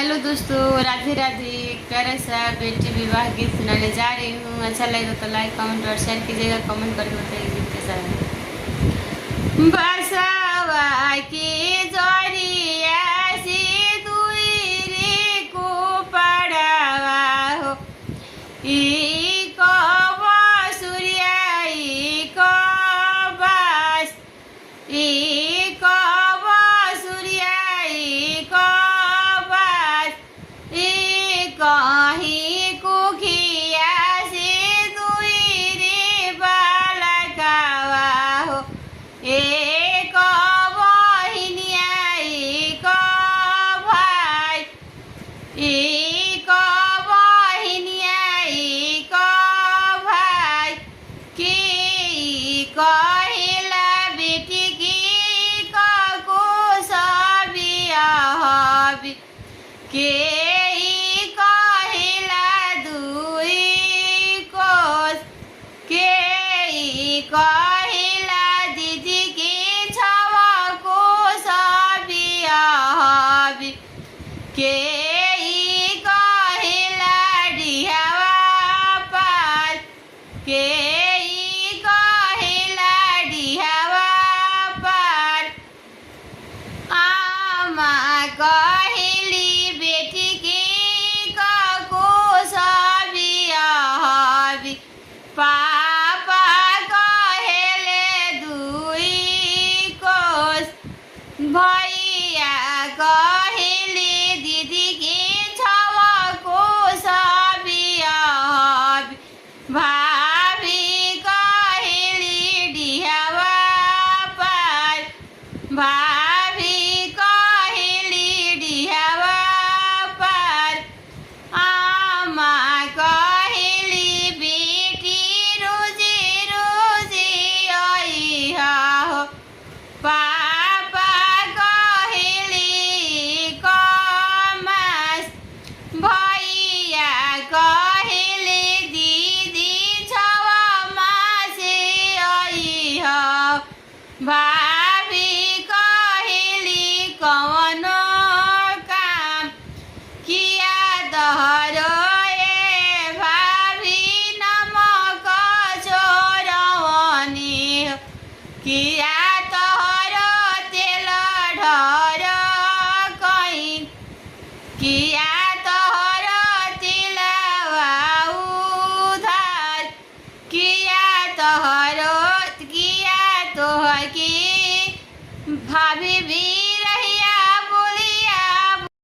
Hello दोस्तों, राधे राधे। कैसा बेटी विवाह गीत सुनाने जा रही हूँ। अच्छा लगे तो लाइक कमेंट और शेयर कीजिएगा। कमेंट करके बताइए गीत कैसा है। बसवा की जोड़िया से दुई रे को पड़ावा हो, ई को बसुरिया ई को बस, ई को बसुरिया ई को कहीं कुखिया से दुई रे बालकावा हो, एक बहिनिया एक भाई, एक बहिनिया एक भाई के कहिला बेटी की को सबिया हबी के कहिला दीदी की छवा को सबिया हबी के कहिला डिहवा पार के कहिला डिहवा पार। आमा कहिली बेटी की को सबिया हबी पापा भैया कहिली दीदी की छवा को सबिया हबी, भाभी कहिली डिहवा पार, भाभी कहिली डिहवा पार। आमा कहिली बेटी रोजी रोजी आइहा हो, भैया कहिली दीदी छवा मासे आइह, भाभी कहिली कौनो काम किया तोहरो ए भाभी नमक चोरवनी हो, किया तोहरो तेल ढर कहीं किया